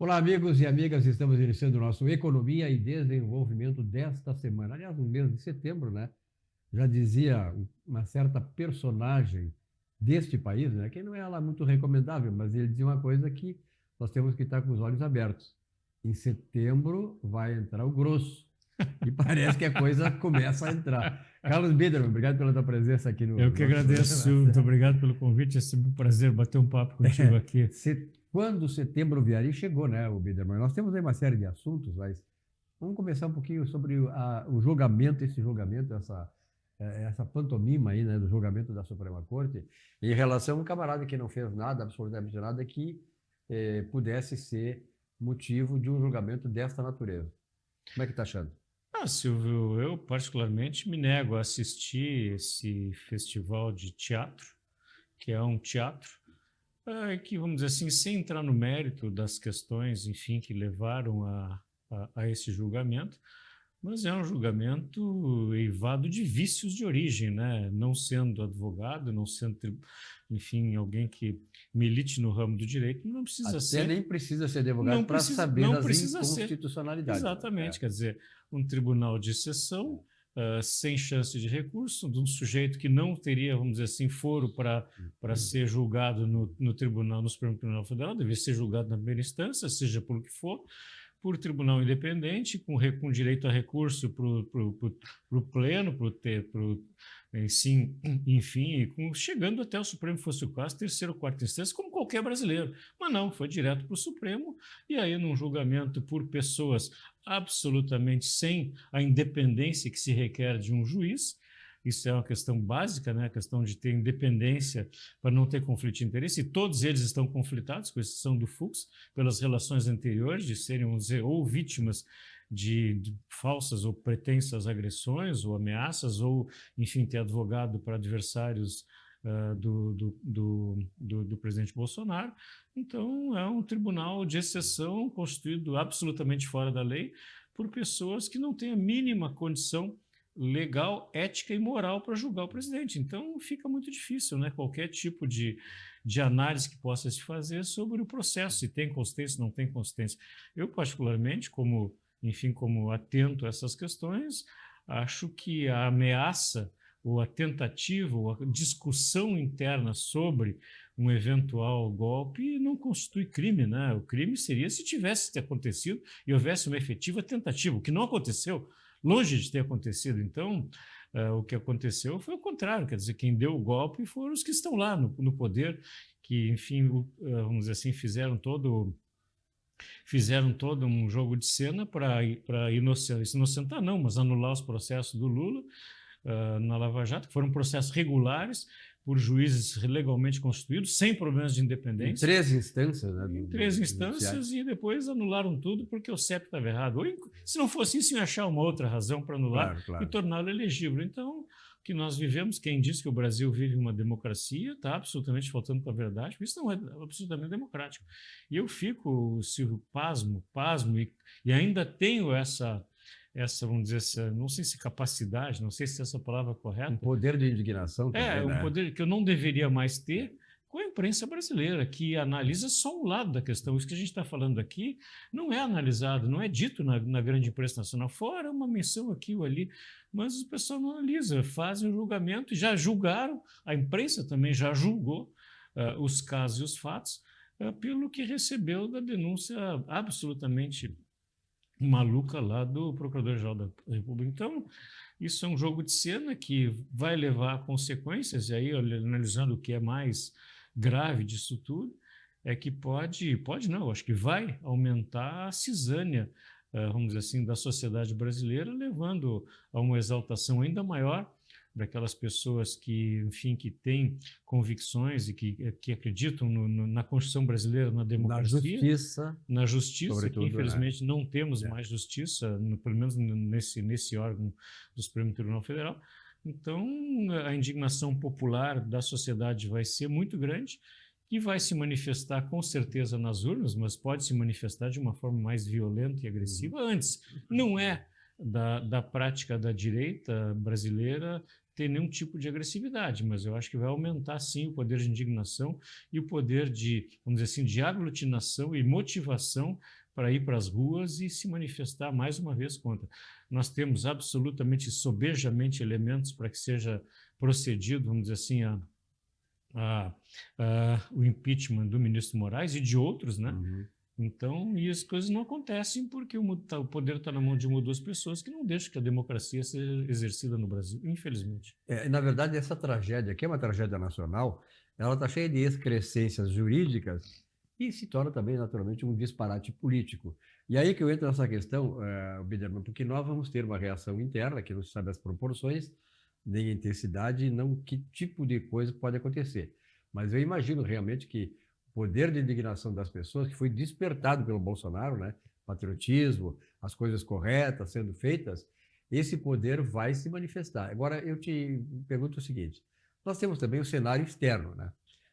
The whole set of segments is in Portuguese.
Olá, amigos e amigas, estamos iniciando o nosso Economia e Desenvolvimento desta semana. Aliás, no mês de setembro, né? Já dizia uma certa personagem deste país, né? Que não é lá muito recomendável, mas ele dizia uma coisa que nós temos que estar com os olhos abertos. Em setembro vai entrar o grosso. E parece que a coisa começa a entrar. Carlos Biederman, obrigado pela tua presença aqui no Eu que nosso agradeço, programa. Silvio. Muito obrigado pelo convite. É sempre um prazer bater um papo contigo aqui. Quando setembro vier, e chegou, né, o Biederman? Nós temos aí uma série de assuntos, mas vamos começar um pouquinho sobre o julgamento, essa pantomima aí, né, do julgamento da Suprema Corte, em relação a um camarada que não fez nada, absolutamente nada, que pudesse ser motivo de um julgamento desta natureza. Como é que está achando? Silvio, eu particularmente me nego a assistir esse festival de teatro, que é um teatro que, vamos dizer assim, sem entrar no mérito das questões, enfim, que levaram a esse julgamento, mas é um julgamento eivado de vícios de origem, né? Não sendo advogado, não sendo, enfim, alguém que milite no ramo do direito, não precisa Até ser. nem precisa ser advogado para saber Não das precisa ser. inconstitucionalidades. Exatamente, quer dizer, um tribunal de exceção, sem chance de recurso, de um sujeito que não teria, vamos dizer assim, foro para ser julgado no tribunal, no Supremo Tribunal Federal, deveria ser julgado na primeira instância, seja por o que for, por tribunal independente, com direito a recurso para o pleno, enfim, chegando até o Supremo, fosse o caso, terceira ou quarta instância, como qualquer brasileiro. Mas não, foi direto para o Supremo, e aí num julgamento por pessoas absolutamente sem a independência que se requer de um juiz. Isso é uma questão básica, né? A questão de ter independência para não ter conflito de interesse, e todos eles estão conflitados, com exceção do Fux, pelas relações anteriores, de serem, vamos dizer, ou vítimas de falsas ou pretensas agressões ou ameaças, ou, enfim, ter advogado para adversários do presidente Bolsonaro. Então, é um tribunal de exceção constituído absolutamente fora da lei por pessoas que não têm a mínima condição legal, ética e moral para julgar o presidente. Então, fica muito difícil, né? Qualquer tipo de análise que possa se fazer sobre o processo, se tem consistência, não tem consistência. Eu, particularmente, como atento a essas questões, acho que a ameaça ou a tentativa ou a discussão interna sobre um eventual golpe não constitui crime, né? O crime seria se tivesse acontecido e houvesse uma efetiva tentativa, o que não aconteceu. Longe de ter acontecido. Então, o que aconteceu foi o contrário, quer dizer, quem deu o golpe foram os que estão lá no poder, que, enfim, vamos dizer assim, fizeram todo um jogo de cena para inocentar, não, mas anular os processos do Lula na Lava Jato, que foram processos regulares, por juízes legalmente constituídos, sem problemas de independência. Em 3 instâncias, né? Em 3 instâncias, e depois anularam tudo porque o CEP estava errado. Ou, se não fosse isso, iam achar uma outra razão para anular e torná-lo elegível. Então, o que nós vivemos, quem diz que o Brasil vive uma democracia, está absolutamente faltando para a verdade, porque isso não é absolutamente democrático. E eu fico, Silvio, pasmo, e ainda tenho essa, vamos dizer, não sei se capacidade, não sei se essa palavra é correta. Um poder de indignação também, um poder que eu não deveria mais ter com a imprensa brasileira, que analisa só um lado da questão. Isso que a gente está falando aqui não é analisado, não é dito na grande imprensa nacional, fora uma menção aqui ou ali, mas o pessoal não analisa, fazem o julgamento, já julgaram, a imprensa também já julgou os casos e os fatos, pelo que recebeu da denúncia absolutamente maluca lá do Procurador-Geral da República. Então, isso é um jogo de cena que vai levar a consequências, e aí, analisando o que é mais grave disso tudo, é que pode não, acho que vai aumentar a cisânia, vamos dizer assim, da sociedade brasileira, levando a uma exaltação ainda maior daquelas pessoas que, enfim, que têm convicções e que acreditam na Constituição brasileira, na democracia, na justiça, que infelizmente não temos mais justiça, pelo menos nesse órgão do Supremo Tribunal Federal. Então, a indignação popular da sociedade vai ser muito grande, que vai se manifestar com certeza nas urnas, mas pode se manifestar de uma forma mais violenta e agressiva antes. Não é da prática da direita brasileira ter nenhum tipo de agressividade, mas eu acho que vai aumentar sim o poder de indignação e o poder de, vamos dizer assim, de aglutinação e motivação para ir para as ruas e se manifestar mais uma vez contra. Nós temos absolutamente, sobejamente elementos para que seja procedido, vamos dizer assim, o impeachment do ministro Moraes e de outros, né? Uhum. Então, e as coisas não acontecem porque o poder está na mão de uma ou duas pessoas que não deixam que a democracia seja exercida no Brasil, infelizmente. Na verdade, essa tragédia, que é uma tragédia nacional, ela está cheia de excrescências jurídicas e se torna também, naturalmente, um disparate político. E aí que eu entro nessa questão, Biderman, porque nós vamos ter uma reação interna, que não se sabe as proporções, nem a intensidade, não que tipo de coisa pode acontecer. Mas eu imagino realmente que o poder de indignação das pessoas, que foi despertado pelo Bolsonaro, né? Patriotismo, as coisas corretas sendo feitas, esse poder vai se manifestar. Agora, eu te pergunto o seguinte: nós temos também o cenário externo, né?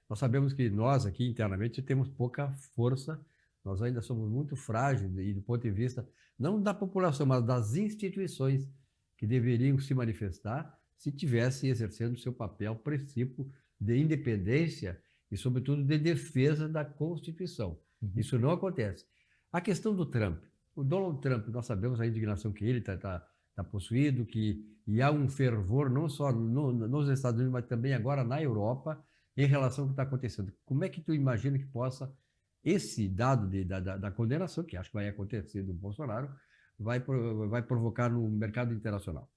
Nós sabemos que nós aqui internamente temos pouca força, nós ainda somos muito frágeis e do ponto de vista não da população, mas das instituições que deveriam se manifestar se tivesse exercendo seu papel princípio de independência e, sobretudo, de defesa da Constituição. Isso não acontece. A questão do Trump. O Donald Trump, nós sabemos a indignação que ele está possuído, e há um fervor não só nos Estados Unidos, mas também agora na Europa, em relação ao que está acontecendo. Como é que tu imagina que possa esse dado da condenação, que acho que vai acontecer do Bolsonaro, vai provocar no mercado internacional?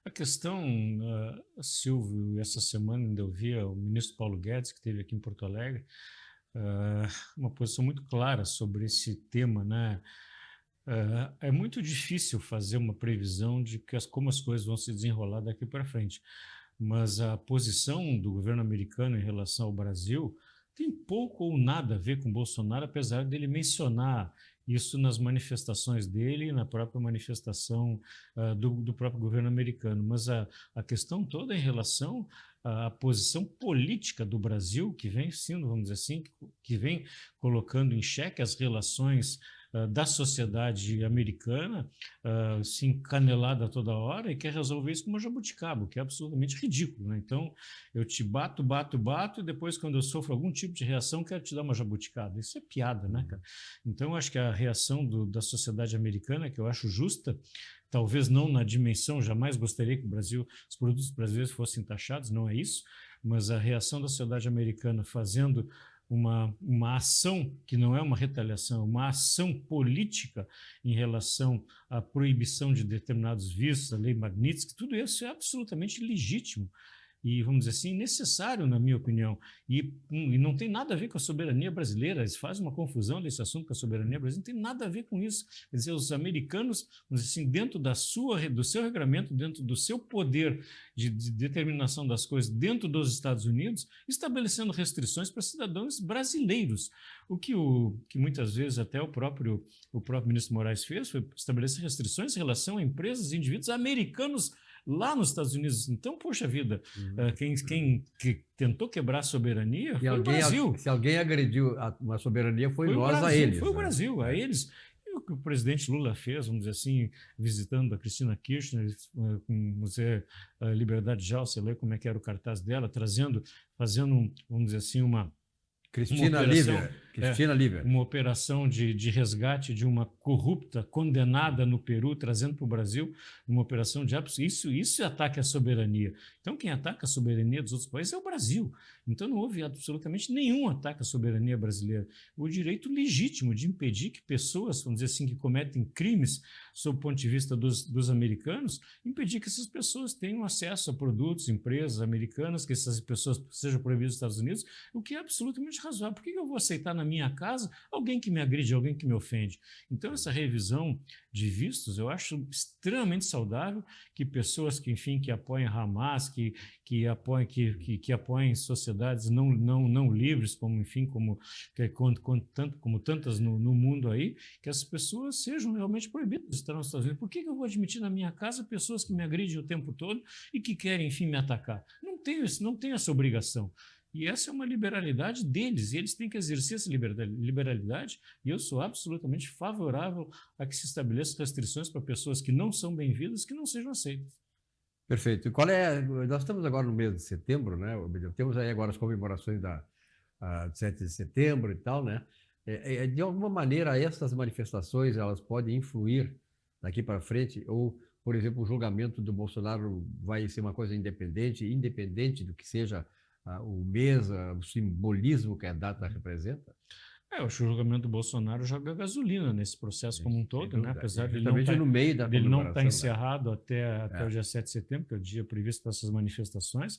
A questão, Silvio, essa semana ainda eu vi o ministro Paulo Guedes, que esteve aqui em Porto Alegre, uma posição muito clara sobre esse tema, né? É muito difícil fazer uma previsão de como as coisas vão se desenrolar daqui para frente, mas a posição do governo americano em relação ao Brasil tem pouco ou nada a ver com Bolsonaro, apesar dele mencionar isso nas manifestações dele e na própria manifestação do próprio governo americano. Mas a questão toda é em relação à posição política do Brasil, que vem sendo, vamos dizer assim, que vem colocando em xeque as relações da sociedade americana, se encanelada toda hora, e quer resolver isso com uma jabuticaba, o que é absolutamente ridículo, né? Então, eu te bato, e depois, quando eu sofro algum tipo de reação, quero te dar uma jabuticaba. Isso é piada, né, cara? Então, eu acho que a reação da sociedade americana, que eu acho justa, talvez não na dimensão, jamais gostaria que os produtos brasileiros fossem taxados, não é isso, mas a reação da sociedade americana fazendo uma ação que não é uma retaliação, uma ação política em relação à proibição de determinados vistos, a lei Magnitsky, tudo isso é absolutamente legítimo e, vamos dizer assim, necessário, na minha opinião. E não tem nada a ver com a soberania brasileira. Eles fazem uma confusão desse assunto com a soberania brasileira, não tem nada a ver com isso. Quer dizer, os americanos, vamos dizer assim, dentro do seu regramento, dentro do seu poder de determinação das coisas dentro dos Estados Unidos, estabelecendo restrições para cidadãos brasileiros. O que muitas vezes até o próprio ministro Moraes fez foi estabelecer restrições em relação a empresas e indivíduos americanos lá nos Estados Unidos. Então, poxa vida, quem tentou quebrar a soberania foi o Brasil. Se alguém agrediu uma soberania, foi nós Brasil, a eles. Foi o Brasil, a eles. E o que o presidente Lula fez, vamos dizer assim, visitando a Cristina Kirchner, com o Museu Liberdade Já, você lê como é que era o cartaz dela, fazendo, vamos dizer assim, uma Cristina Líver. Uma operação de resgate de uma corrupta condenada no Peru, trazendo para o Brasil uma operação de isso é ataque à soberania. Então, quem ataca a soberania dos outros países é o Brasil. Então, não houve absolutamente nenhum ataque à soberania brasileira. O direito legítimo de impedir que pessoas, vamos dizer assim, que cometem crimes, sob o ponto de vista dos americanos, impedir que essas pessoas tenham acesso a produtos, empresas americanas, que essas pessoas sejam proibidas nos Estados Unidos, o que é absolutamente razoável. Por que eu vou aceitar na minha casa alguém que me agride, alguém que me ofende? Então, essa revisão de vistos, eu acho extremamente saudável que pessoas que, enfim, que apoiam Hamas, que apoiam sociedades não livres, como, enfim, como tantas no mundo aí, que essas pessoas sejam realmente proibidas de estar nos Estados Unidos. Por que eu vou admitir na minha casa pessoas que me agridem o tempo todo e que querem, enfim, me atacar? Não tenho essa obrigação. E essa é uma liberalidade deles, e eles têm que exercer essa liberalidade, e eu sou absolutamente favorável a que se estabeleçam restrições para pessoas que não são bem-vindas, que não sejam aceitas. Perfeito. Nós estamos agora no mês de setembro, né? Temos aí agora as comemorações de 7 de setembro e tal, né? De alguma maneira, essas manifestações, elas podem influir daqui para frente, ou, por exemplo, o julgamento do Bolsonaro vai ser uma coisa independente do que seja o mês, o simbolismo que a data representa? Eu acho que o julgamento do Bolsonaro joga gasolina nesse processo como um Sem todo, né? dúvida. Apesar de Justamente no meio da dele não estar comemoração, né? encerrado até o dia 7 de setembro, que é o dia previsto para essas manifestações.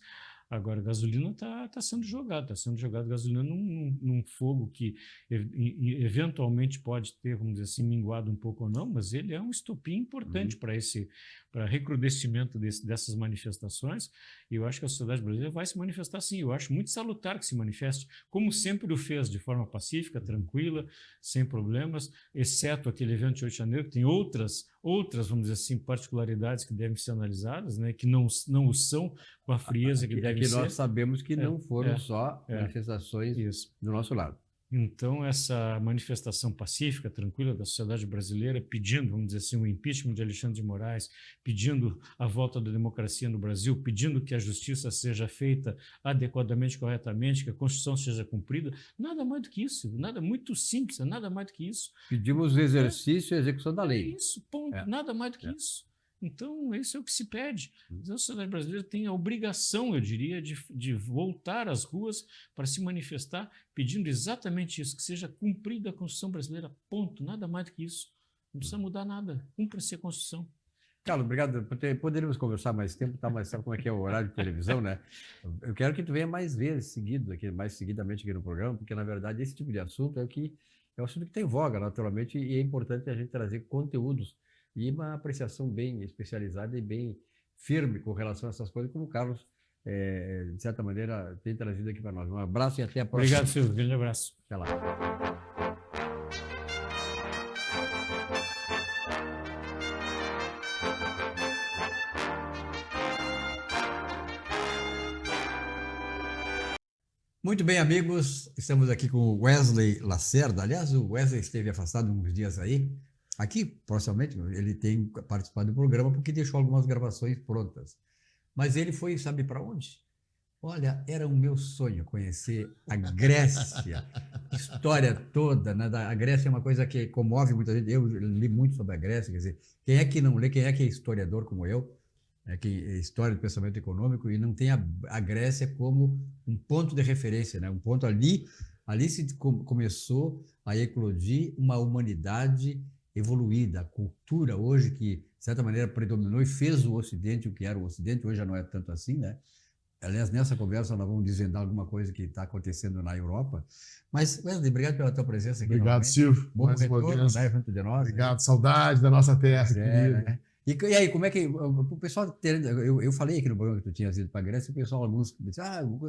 Agora, a gasolina está sendo jogada gasolina num fogo que eventualmente pode ter, vamos dizer assim, minguado um pouco ou não, mas ele é um estopim importante para recrudescimento dessas manifestações. E eu acho que a sociedade brasileira vai se manifestar sim. Eu acho muito salutar que se manifeste, como sempre o fez, de forma pacífica, tranquila, sem problemas, exceto aquele evento de 8 de janeiro, que tem outras, vamos dizer assim, particularidades que devem ser analisadas, né, que não o são com a frieza que devem ser. Nós sabemos que não foram só manifestações do nosso lado. Então, essa manifestação pacífica, tranquila da sociedade brasileira, pedindo, vamos dizer assim, o impeachment de Alexandre de Moraes, pedindo a volta da democracia no Brasil, pedindo que a justiça seja feita adequadamente, corretamente, que a Constituição seja cumprida, nada mais do que isso, nada muito simples, nada mais do que isso. Pedimos o exercício e a execução da lei. É isso, ponto, nada mais do que isso. Então, isso é o que se pede. A sociedade brasileira tem a obrigação, eu diria, de voltar às ruas para se manifestar pedindo exatamente isso, que seja cumprida a Constituição brasileira, ponto, nada mais do que isso. Não precisa mudar nada, cumpra-se a Constituição. Carlos, obrigado. Poderíamos conversar mais tempo, tá? Mas sabe como é que é o horário de televisão, né? Eu quero que tu venha mais vezes mais seguidamente aqui no programa, porque, na verdade, esse tipo de assunto é um assunto que tem voga, naturalmente, e é importante a gente trazer conteúdos e uma apreciação bem especializada e bem firme com relação a essas coisas, como o Carlos, de certa maneira, tem trazido aqui para nós. Um abraço e até a próxima. Obrigado, Silvio. Grande abraço. Até lá. Muito bem, amigos, estamos aqui com o Wesley Lacerda. Aliás, o Wesley esteve afastado uns dias aí. Aqui, proximamente, ele tem participado do programa porque deixou algumas gravações prontas. Mas ele foi, sabe para onde? Olha, era o meu sonho conhecer a Grécia, história toda, né? A Grécia é uma coisa que comove muita gente. Eu li muito sobre a Grécia, quer dizer, quem é que não lê, quem é que é historiador como eu, que é história do pensamento econômico, e não tem a Grécia como um ponto de referência, né? Um ponto ali começou a eclodir uma humanidade evoluída, a cultura hoje que, de certa maneira, predominou e fez o Ocidente o que era o Ocidente, hoje já não é tanto assim, né? Aliás, nessa conversa nós vamos desvendar alguma coisa que está acontecendo na Europa. Mas, Wesley, obrigado pela tua presença aqui. Obrigado, Silvio. Bom retorno, né, junto de nós. Obrigado, saudade da nossa terra, querido. Né? E aí, como é que o pessoal... Eu falei aqui no programa que tu tinhas ido para a Grécia, e o pessoal, alguns disseram,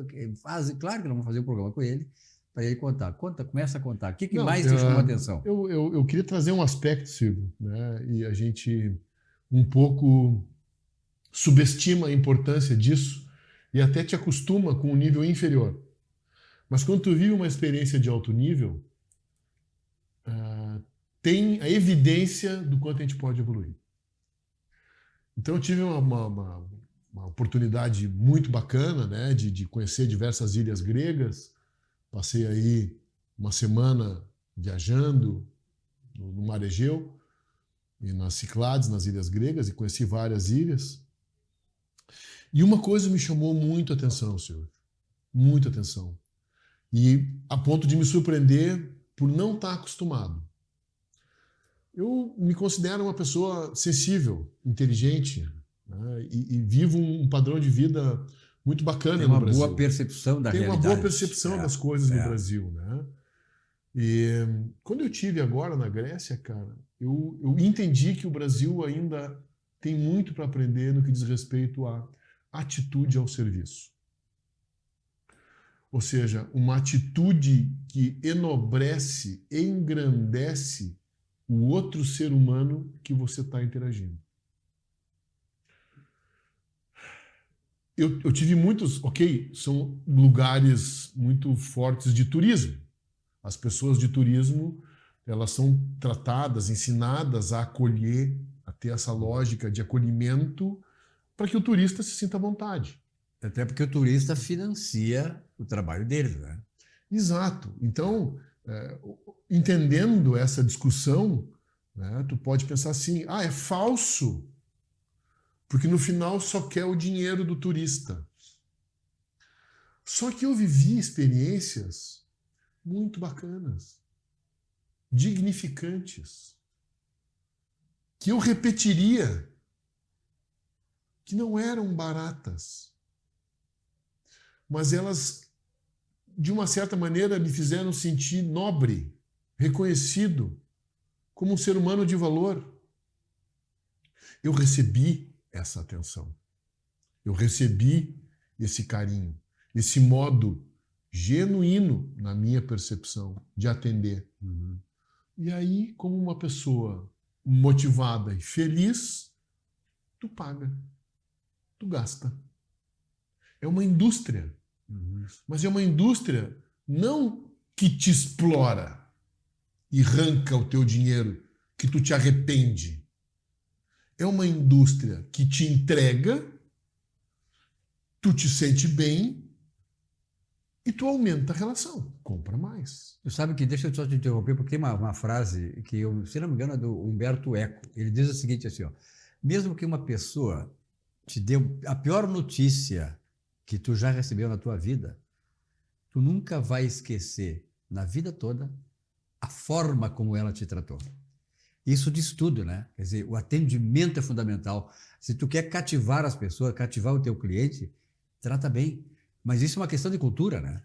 claro que nós vamos fazer um programa com ele, para ele contar. Começa a contar. O que mais te chamou a atenção? Eu queria trazer um aspecto, Silvio, né? E a gente um pouco subestima a importância disso e até te acostuma com um nível inferior. Mas quando tu vive uma experiência de alto nível, tem a evidência do quanto a gente pode evoluir. Então eu tive uma oportunidade muito bacana, né, de conhecer diversas ilhas gregas. Passei aí uma semana viajando no Mar Egeu e nas Ciclades, nas ilhas gregas, e conheci várias ilhas. E uma coisa me chamou muito a atenção, senhor. Muita atenção. E a ponto de me surpreender por não estar acostumado. Eu me considero uma pessoa sensível, inteligente, né? E vivo um padrão de vida muito bacana no Brasil. Tem uma boa percepção da realidade. Tem uma boa percepção das coisas no Brasil, né? E quando eu estive agora na Grécia, cara, eu entendi que o Brasil ainda tem muito para aprender no que diz respeito à atitude ao serviço. Ou seja, uma atitude que enobrece, engrandece o outro ser humano que você está interagindo. Eu tive muitos, são lugares muito fortes de turismo. As pessoas de turismo, elas são tratadas, ensinadas a acolher, a ter essa lógica de acolhimento, para que o turista se sinta à vontade. Até porque o turista financia o trabalho deles, né? Exato. Então, entendendo essa discussão, né, tu pode pensar assim, é falso, porque no final só quer o dinheiro do turista. Só que eu vivi experiências muito bacanas, dignificantes, que eu repetiria, que não eram baratas, mas elas, de uma certa maneira, me fizeram sentir nobre, reconhecido, como um ser humano de valor. Eu recebi essa atenção, eu recebi esse carinho, esse modo genuíno, na minha percepção, de atender. Uhum. E aí, como uma pessoa motivada e feliz, tu paga, tu gasta. É uma indústria, mas é uma indústria não que te explora e arranca o teu dinheiro, que tu te arrepende. É uma indústria que te entrega, tu te sente bem e tu aumenta a relação, compra mais. Tu sabe que, deixa eu só te interromper, porque tem uma frase que, se não me engano, é do Humberto Eco. Ele diz o seguinte, assim, ó, mesmo que uma pessoa te dê a pior notícia que tu já recebeu na tua vida, tu nunca vai esquecer, na vida toda, a forma como ela te tratou. Isso diz tudo, né? Quer dizer, o atendimento é fundamental. Se tu quer cativar as pessoas, cativar o teu cliente, trata bem. Mas isso é uma questão de cultura, né?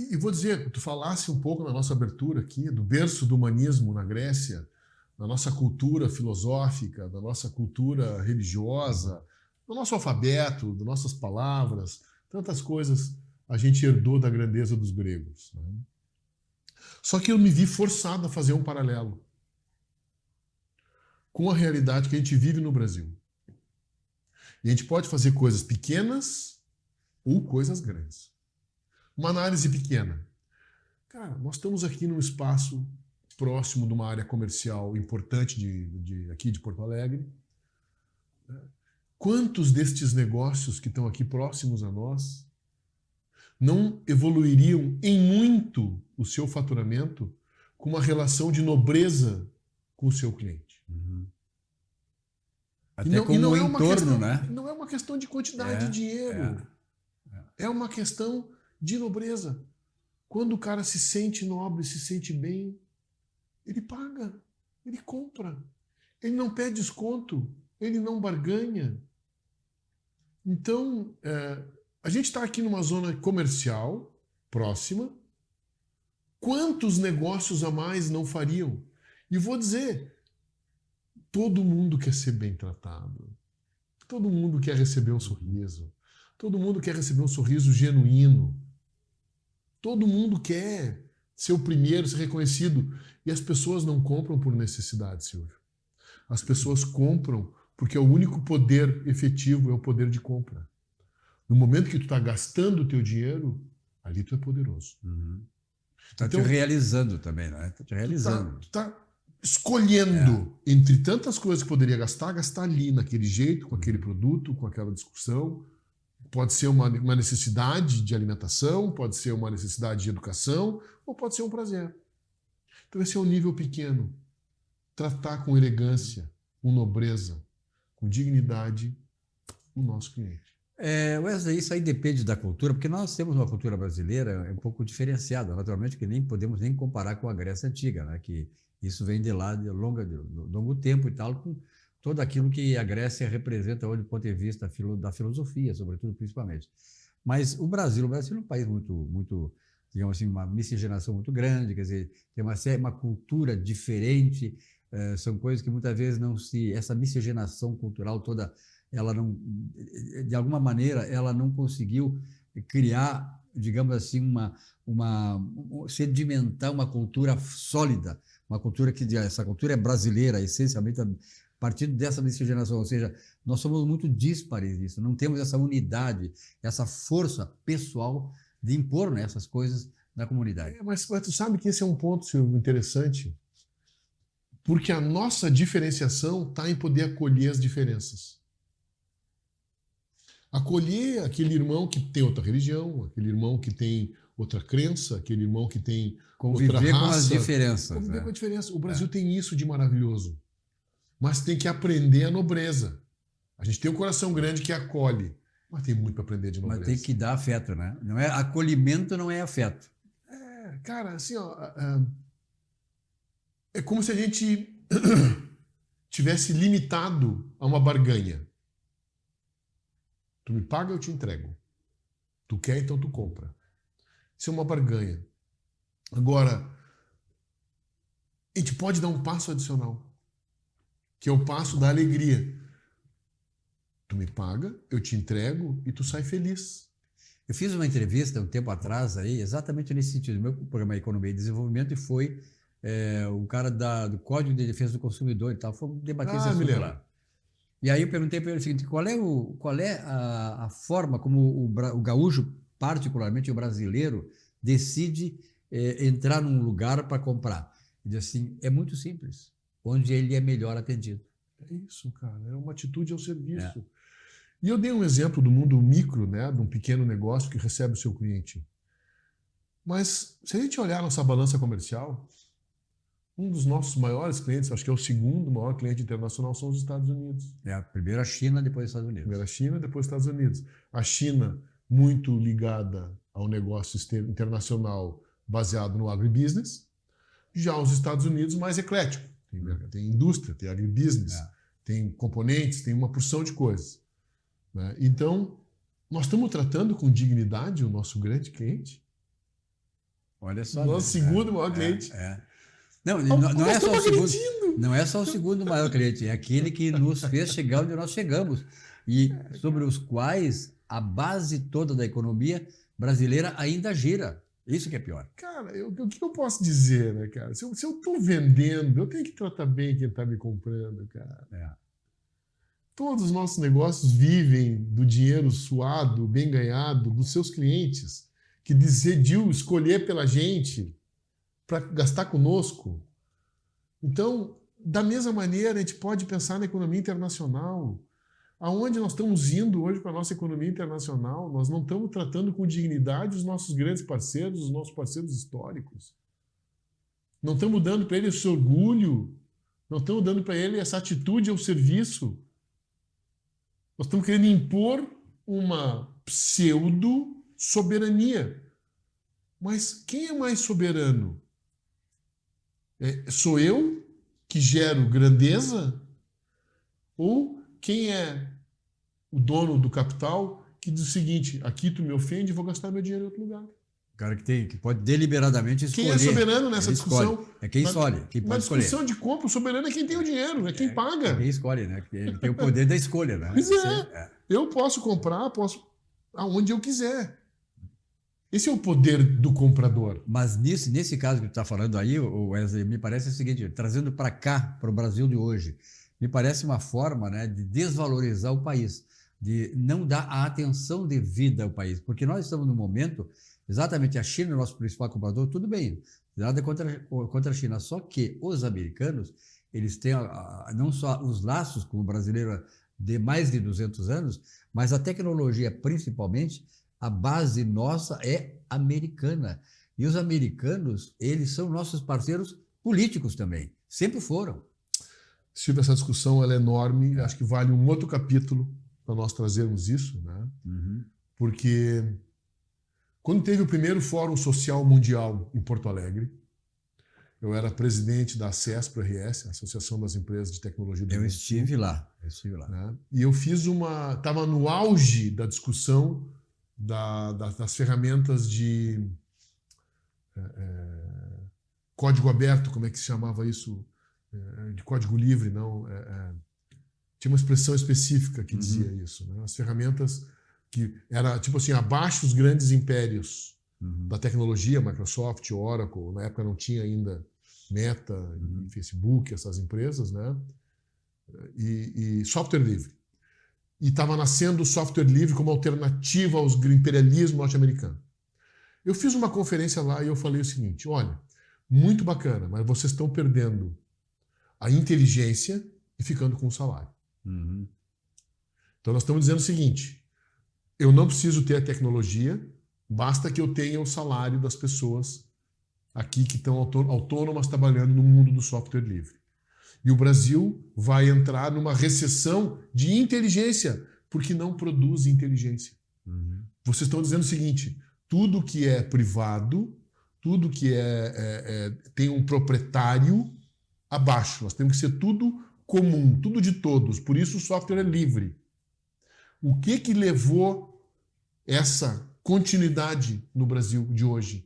E vou dizer, tu falasse um pouco na nossa abertura aqui, do berço do humanismo na Grécia, da nossa cultura filosófica, da nossa cultura religiosa, do nosso alfabeto, das nossas palavras, tantas coisas a gente herdou da grandeza dos gregos, né? Só que eu me vi forçado a fazer um paralelo com a realidade que a gente vive no Brasil. E a gente pode fazer coisas pequenas ou coisas grandes. Uma análise pequena. Cara, nós estamos aqui num espaço próximo de uma área comercial importante aqui de Porto Alegre. Quantos destes negócios que estão aqui próximos a nós não evoluiriam em muito o seu faturamento com uma relação de nobreza com o seu cliente? Uhum. Até com o entorno, né? Não é uma questão de quantidade de dinheiro. É uma questão de nobreza. Quando o cara se sente nobre, se sente bem, ele paga, ele compra. Ele não pede desconto, ele não barganha. Então, a gente está aqui numa zona comercial próxima. Quantos negócios a mais não fariam? E vou dizer, todo mundo quer ser bem tratado. Todo mundo quer receber um sorriso. Todo mundo quer receber um sorriso genuíno. Todo mundo quer ser o primeiro, ser reconhecido. E as pessoas não compram por necessidade, Silvio. As pessoas compram porque o único poder efetivo é o poder de compra. No momento que tu está gastando o teu dinheiro, ali tu é poderoso. Uhum. Está te realizando também, né? Está te realizando. Tu tá escolhendo entre tantas coisas que poderia gastar ali, naquele jeito, com aquele produto, com aquela discussão. Pode ser uma necessidade de alimentação, pode ser uma necessidade de educação, ou pode ser um prazer. Então esse é um nível pequeno. Tratar com elegância, com nobreza, com dignidade o nosso cliente. Wesley, isso aí depende da cultura, porque nós temos uma cultura brasileira um pouco diferenciada, naturalmente, que nem podemos nem comparar com a Grécia Antiga, né? Que isso vem de lá de longo tempo e tal, com todo aquilo que a Grécia representa hoje do ponto de vista da filosofia, sobretudo, principalmente. Mas o Brasil é um país muito, digamos assim, uma miscigenação muito grande, quer dizer, tem uma cultura diferente, são coisas que muitas vezes essa miscigenação cultural toda, ela não, de alguma maneira, ela não conseguiu criar, digamos assim, sedimentar uma cultura sólida, uma cultura essa cultura é brasileira, essencialmente, a partir dessa miscigenação, ou seja, nós somos muito díspares nisso, não temos essa unidade, essa força pessoal de impor, né, essas coisas na comunidade. Mas tu sabe que esse é um ponto, Silvio, interessante, porque a nossa diferenciação está em poder acolher as diferenças. Acolher aquele irmão que tem outra religião, aquele irmão que tem outra crença, aquele irmão que tem outra Conviver com as raça. diferenças. Conviver né? com a diferença. O Brasil tem isso de maravilhoso. Mas tem que aprender a nobreza. A gente tem um coração grande que acolhe, mas tem muito para aprender de nobreza. Mas tem que dar afeto, né? Não é, acolhimento não é afeto. Cara, assim, ó, é como se a gente tivesse limitado a uma barganha. Tu me paga, eu te entrego. Tu quer, então tu compra. Isso é uma barganha. Agora, a gente pode dar um passo adicional, que é o passo da alegria. Tu me paga, eu te entrego e tu sai feliz. Eu fiz uma entrevista um tempo atrás aí, exatamente nesse sentido. Meu programa é Economia e Desenvolvimento e foi o cara do Código de Defesa do Consumidor e tal. Fomos debater esse assunto lá. E aí eu perguntei para ele o seguinte: qual é a forma como o gaúcho, particularmente o brasileiro, decide entrar num lugar para comprar? Ele disse assim: é muito simples, onde ele é melhor atendido. É isso, cara. É uma atitude ao serviço. E eu dei um exemplo do mundo micro, né, de um pequeno negócio que recebe o seu cliente. Mas se a gente olhar nossa balança comercial, um dos nossos maiores clientes, acho que é o segundo maior cliente internacional, são os Estados Unidos. Primeiro a China, depois os Estados Unidos. Primeiro a China, depois os Estados Unidos. A China, muito ligada ao negócio internacional baseado no agribusiness. Já os Estados Unidos, mais eclético. Tem indústria, tem agribusiness, tem componentes, tem uma porção de coisas. Né? Então, nós estamos tratando com dignidade o nosso grande cliente. Olha só. Nosso segundo maior cliente. Não é só o segundo maior cliente, é aquele que nos fez chegar onde nós chegamos e sobre os quais a base toda da economia brasileira ainda gira. Isso que é pior. Cara, o que eu posso dizer, né, cara? Se eu estou vendendo, eu tenho que tratar bem quem está me comprando, cara. Todos os nossos negócios vivem do dinheiro suado, bem ganhado, dos seus clientes, que decidiu escolher pela gente para gastar conosco. Então, da mesma maneira, a gente pode pensar na economia internacional. Aonde nós estamos indo hoje com a nossa economia internacional, nós não estamos tratando com dignidade os nossos grandes parceiros, os nossos parceiros históricos. Não estamos dando para eles esse orgulho, não estamos dando para ele essa atitude ao serviço. Nós estamos querendo impor uma pseudo-soberania. Mas quem é mais soberano? Sou eu que gero grandeza? Ou quem é o dono do capital que diz o seguinte: aqui tu me ofende, vou gastar meu dinheiro em outro lugar? O cara que pode deliberadamente escolher. Quem é soberano nessa discussão? É quem escolhe, quem pode escolher. Na discussão de compra, o soberano é quem tem o dinheiro, é quem paga. É quem escolhe, né? Ele tem o poder da escolha, né? Pois é. Eu posso comprar, posso aonde eu quiser. Esse é o poder do comprador. Mas nesse caso que tu está falando aí, Wesley, me parece o seguinte, trazendo para cá, para o Brasil de hoje, me parece uma forma, né, de desvalorizar o país, de não dar a atenção devida ao país, porque nós estamos num momento, exatamente a China, nosso principal comprador, tudo bem, nada contra a China, só que os americanos, eles têm não só os laços com o brasileiro de mais de 200 anos, mas a tecnologia, principalmente, a base nossa é americana. E os americanos, eles são nossos parceiros políticos também, sempre foram. Silvio, essa discussão ela é enorme, acho que vale um outro capítulo para nós trazermos isso, né? Porque quando teve o primeiro Fórum Social Mundial em Porto Alegre, eu era presidente da ACESPRO-RS, Associação das Empresas de Tecnologia do Rio Grande do Sul. Eu estive lá. Né? E eu fiz estava no auge da discussão das ferramentas de código aberto, como é que se chamava isso? De código livre, não. Tinha uma expressão específica que dizia isso. Né? As ferramentas que era tipo assim, abaixo os grandes impérios da tecnologia, Microsoft, Oracle, na época não tinha ainda Meta, Facebook, essas empresas, né? E software livre. E estava nascendo o software livre como alternativa ao imperialismo norte-americano. Eu fiz uma conferência lá e eu falei o seguinte: olha, muito bacana, mas vocês estão perdendo a inteligência e ficando com o salário. Então nós estamos dizendo o seguinte: eu não preciso ter a tecnologia, basta que eu tenha o salário das pessoas aqui que estão autônomas trabalhando no mundo do software livre. E o Brasil vai entrar numa recessão de inteligência, porque não produz inteligência. Uhum. Vocês estão dizendo o seguinte, tudo que é privado, tudo que tem um proprietário abaixo. Nós temos que ser tudo comum, tudo de todos. Por isso o software é livre. O que levou essa continuidade no Brasil de hoje?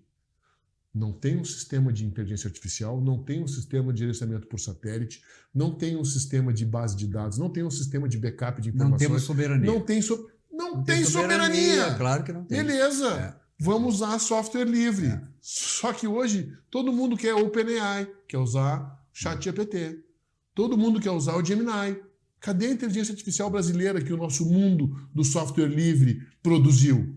Não tem um sistema de inteligência artificial, não tem um sistema de gerenciamento por satélite, não tem um sistema de base de dados, não tem um sistema de backup de informações. Não temos soberania. Não tem soberania. Claro que não tem. Beleza. Vamos usar software livre. Só que hoje todo mundo quer OpenAI, quer usar ChatGPT. Todo mundo quer usar o Gemini. Cadê a inteligência artificial brasileira que o nosso mundo do software livre produziu?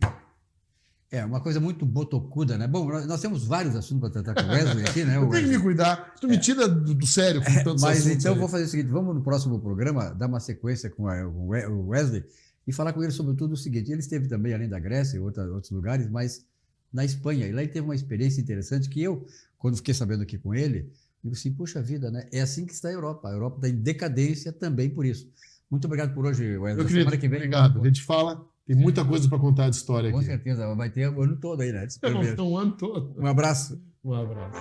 É uma coisa muito botocuda, né? Bom, nós temos vários assuntos para tratar com o Wesley aqui, né? Eu tenho que me cuidar. Tu me tira do sério com tantos Mas assuntos. então aí. vou fazer o seguinte, vamos no próximo programa dar uma sequência com o Wesley e falar com ele sobre tudo o seguinte. Ele esteve também, além da Grécia e outros lugares, mas na Espanha. E lá ele teve uma experiência interessante que eu, quando fiquei sabendo aqui com ele, digo assim, puxa vida, né? É assim que está a Europa. A Europa está em decadência também por isso. Muito obrigado por hoje, Wesley. Meu querido, Semana que vem, obrigado. A gente fala, tem muita coisa para contar de história com aqui. certeza, vai ter o ano todo aí, né? Um ano todo. Um abraço. Um abraço.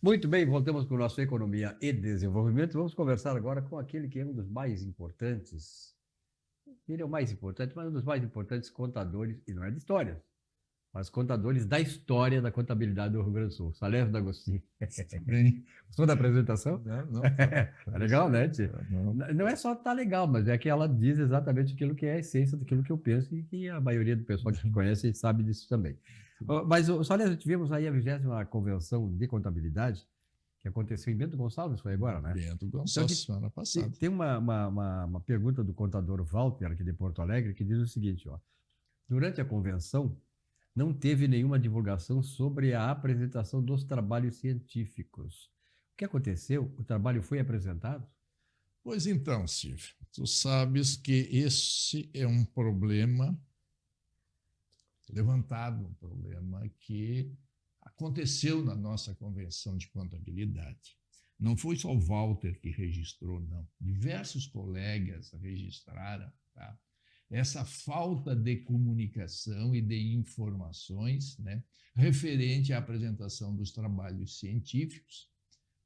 Muito bem, voltamos com o nosso Economia e Desenvolvimento. Vamos conversar agora com aquele que é um dos mais importantes. Ele é o mais importante, mas um dos mais importantes contadores, e não é de história, mas contadores da história da contabilidade do Rio Grande do Sul. Salésio D'Agostini. Bem, Gostou da apresentação? não. É legal, né, Tio? Não. Não é só tá legal, mas é que ela diz exatamente aquilo que é a essência daquilo que eu penso e que a maioria do pessoal que conhece sabe disso também. Mas, Salésio, tivemos aí a 20ª Convenção de Contabilidade, que aconteceu em Bento Gonçalves, foi agora, né? Bento Gonçalves, semana passada. Tem uma pergunta do contador Walter, aqui de Porto Alegre, que diz o seguinte, ó. Durante a convenção, não teve nenhuma divulgação sobre a apresentação dos trabalhos científicos. O que aconteceu? O trabalho foi apresentado? Pois então, Silvio, tu sabes que esse é um problema levantado, um problema que aconteceu na nossa convenção de contabilidade. Não foi só o Walter que registrou, não. Diversos colegas registraram, tá? Essa falta de comunicação e de informações, né, referente à apresentação dos trabalhos científicos.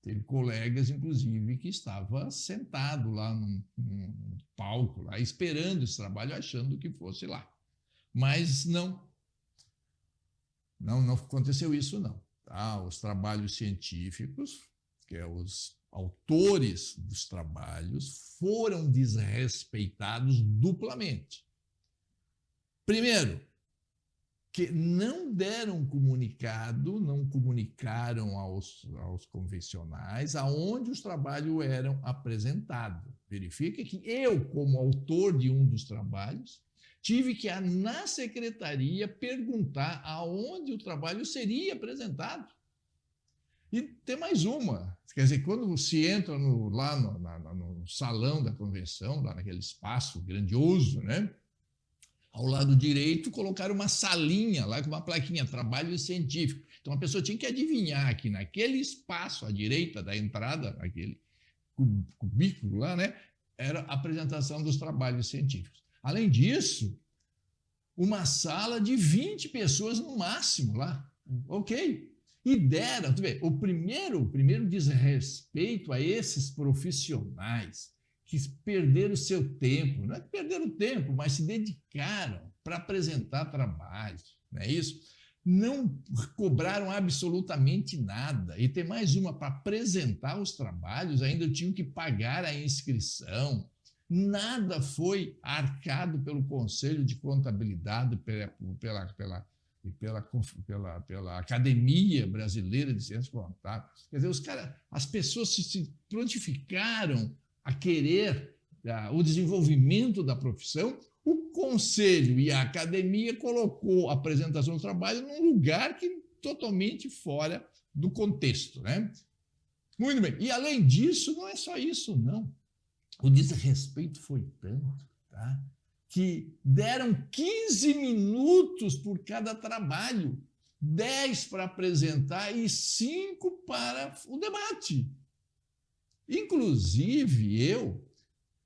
Teve colegas, inclusive, que estava sentado lá num palco, lá, esperando esse trabalho, achando que fosse lá. Mas não aconteceu isso, não. Tá? Os trabalhos científicos, que é os autores dos trabalhos, foram desrespeitados duplamente. Primeiro, que não deram comunicado, não comunicaram aos convencionais aonde os trabalhos eram apresentados. Verifica que eu, como autor de um dos trabalhos, tive que ir na secretaria perguntar aonde o trabalho seria apresentado. E tem mais uma, quer dizer, quando se entra lá no salão da convenção, lá naquele espaço grandioso, né? Ao lado direito, colocaram uma salinha lá com uma plaquinha, trabalho científico. Então, a pessoa tinha que adivinhar que naquele espaço à direita da entrada, naquele cubículo lá, né? Era a apresentação dos trabalhos científicos. Além disso, uma sala de 20 pessoas no máximo lá. Ok. E deram, tu vê, o primeiro desrespeito a esses profissionais que perderam o seu tempo, não é que perderam o tempo, mas se dedicaram para apresentar trabalhos, não é isso? Não cobraram absolutamente nada. E tem mais uma, para apresentar os trabalhos, ainda tinham que pagar a inscrição. Nada foi arcado pelo Conselho de Contabilidade, pela Academia Brasileira de Ciências Contábeis. Quer dizer, as pessoas se prontificaram a querer o desenvolvimento da profissão, o conselho e a academia colocou a apresentação do trabalho num lugar que totalmente fora do contexto, né? Muito bem. E, além disso, não é só isso, não. O desrespeito foi tanto, tá? Que deram 15 minutos por cada trabalho, 10 para apresentar e 5 para o debate. Inclusive, eu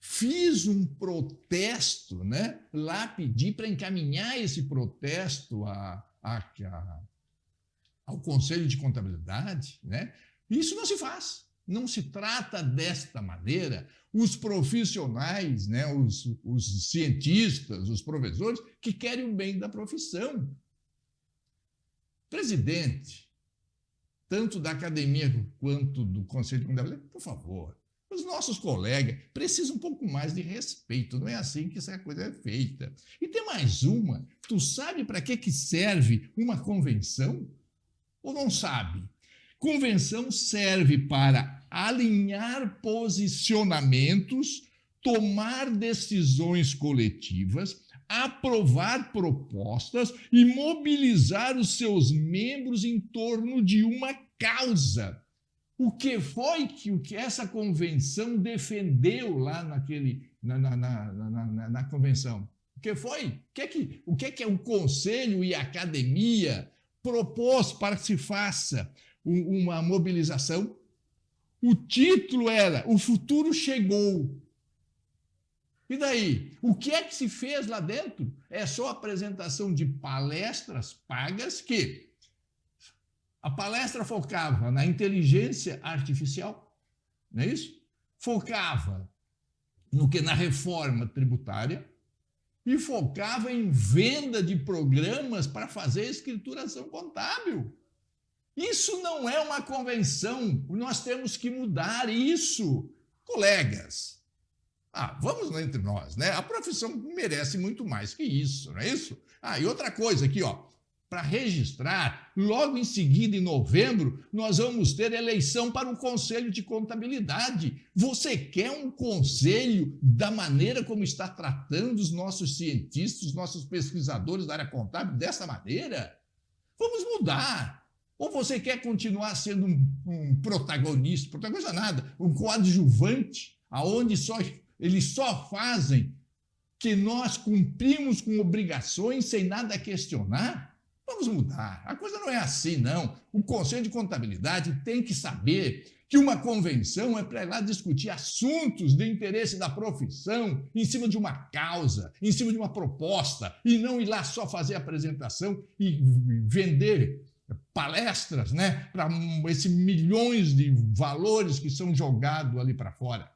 fiz um protesto, né? Lá pedi para encaminhar esse protesto ao Conselho de Contabilidade, né? Isso não se faz, não se trata desta maneira. Os profissionais, né? Os cientistas, os professores que querem o bem da profissão. Presidente, tanto da academia quanto do Conselho de Contabilidade, por favor, os nossos colegas precisam um pouco mais de respeito, não é assim que essa coisa é feita. E tem mais uma, tu sabe para que serve uma convenção? Ou não sabe? Convenção serve para alinhar posicionamentos, tomar decisões coletivas, aprovar propostas e mobilizar os seus membros em torno de uma causa. O que foi que essa convenção defendeu lá na convenção? O que foi? O que o Conselho e a Academia propôs para que se faça uma mobilização? O título era O Futuro Chegou. E daí? O que é que se fez lá dentro? É só apresentação de palestras pagas que a palestra focava na inteligência artificial, não é isso? Focava na reforma tributária e focava em venda de programas para fazer escrituração contábil. Isso não é uma convenção, nós temos que mudar isso. Colegas, vamos entre nós, né? A profissão merece muito mais que isso, não é isso? E outra coisa aqui, ó, para registrar, logo em seguida, em novembro, nós vamos ter eleição para o Conselho de Contabilidade. Você quer um conselho da maneira como está tratando os nossos cientistas, os nossos pesquisadores da área contábil dessa maneira? Vamos mudar. Ou você quer continuar sendo um protagonista nada, um coadjuvante, aonde eles só fazem que nós cumprimos com obrigações sem nada questionar? Vamos mudar. A coisa não é assim, não. O Conselho de Contabilidade tem que saber que uma convenção é para ir lá discutir assuntos de interesse da profissão em cima de uma causa, em cima de uma proposta, e não ir lá só fazer apresentação e vender palestras, né, para esses milhões de valores que são jogados ali para fora.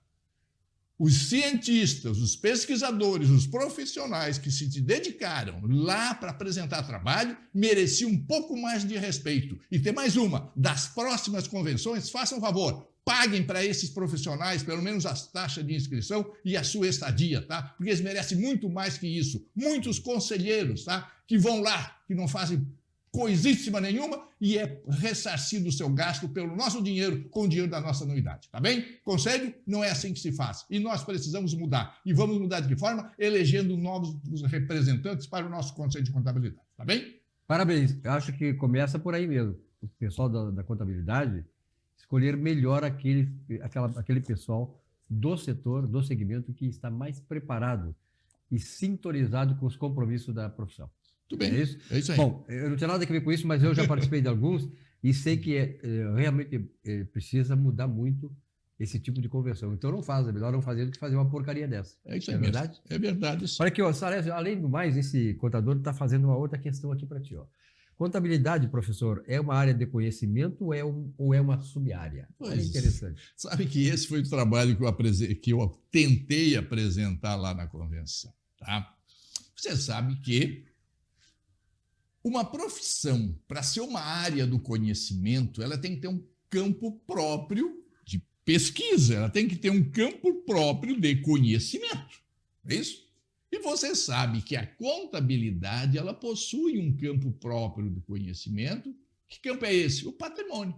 Os cientistas, os pesquisadores, os profissionais que se dedicaram lá para apresentar trabalho mereciam um pouco mais de respeito. E tem mais uma, das próximas convenções, façam um favor, paguem para esses profissionais pelo menos as taxas de inscrição e a sua estadia, tá? Porque eles merecem muito mais que isso. Muitos conselheiros, tá? Que vão lá, que não fazem coisíssima nenhuma e é ressarcido o seu gasto pelo nosso dinheiro com o dinheiro da nossa anuidade, tá bem? Conselho, não é assim que se faz. E nós precisamos mudar. E vamos mudar de que forma? Elegendo novos representantes para o nosso Conselho de Contabilidade, tá bem? Parabéns. Eu acho que começa por aí mesmo. O pessoal da contabilidade escolher melhor aquele pessoal do setor, do segmento que está mais preparado e sintonizado com os compromissos da profissão. Tudo bem. É isso? É isso aí. Bom, eu não tenho nada a ver com isso, mas eu já participei de alguns e sei que realmente precisa mudar muito esse tipo de conversão. Então não faz, é melhor não fazer do que fazer uma porcaria dessa. É isso aí, é verdade? Mesmo. É verdade. Sim. Olha aqui, ó, Salésio, além do mais, esse contador está fazendo uma outra questão aqui para ti. Ó. Contabilidade, professor, é uma área de conhecimento ou é uma sub-área? Olha, interessante. Sabe que esse foi o trabalho que eu tentei apresentar lá na convenção. Tá? Você sabe que uma profissão, para ser uma área do conhecimento, ela tem que ter um campo próprio de pesquisa, ela tem que ter um campo próprio de conhecimento. É isso? E você sabe que a contabilidade ela possui um campo próprio de conhecimento. Que campo é esse? O patrimônio.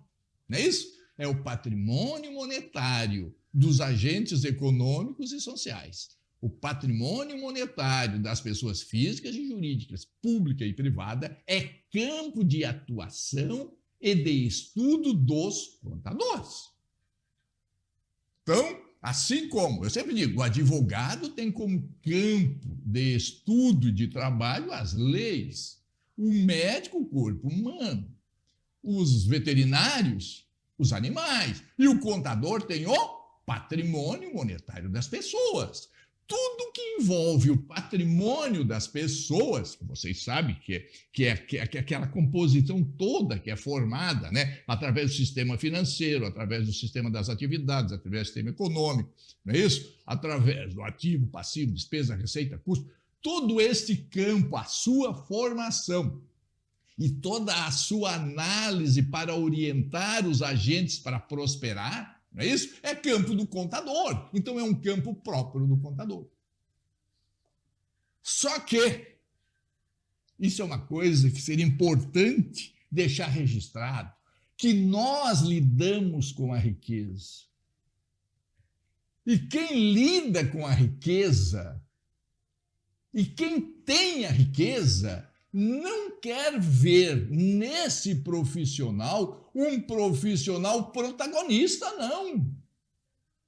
Não é isso? É o patrimônio monetário dos agentes econômicos e sociais. O patrimônio monetário das pessoas físicas e jurídicas, pública e privada, é campo de atuação e de estudo dos contadores. Então, assim como, eu sempre digo, o advogado tem como campo de estudo e de trabalho as leis, o médico, o corpo humano, os veterinários, os animais, e o contador tem o patrimônio monetário das pessoas. Tudo que envolve o patrimônio das pessoas, vocês sabem que é aquela composição toda que é formada, né, através do sistema financeiro, através do sistema das atividades, através do sistema econômico, não é isso? Através do ativo, passivo, despesa, receita, custo, todo este campo, a sua formação e toda a sua análise para orientar os agentes para prosperar, não é isso? É campo do contador. Então, é um campo próprio do contador. Só que isso é uma coisa que seria importante deixar registrado, que nós lidamos com a riqueza. E quem lida com a riqueza, e quem tem a riqueza, não quer ver nesse profissional um profissional protagonista, não.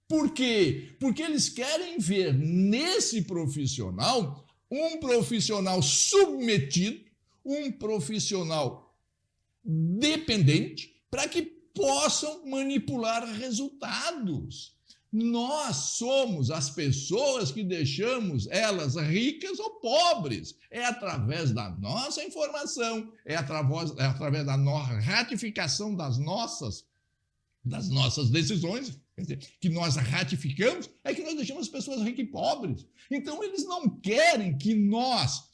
Por quê? Porque eles querem ver nesse profissional um profissional submetido, um profissional dependente, para que possam manipular resultados. Nós somos as pessoas que deixamos elas ricas ou pobres. É através da nossa informação, é através da ratificação das nossas decisões, quer dizer, que nós ratificamos, é que nós deixamos as pessoas ricas e pobres. Então, eles não querem que nós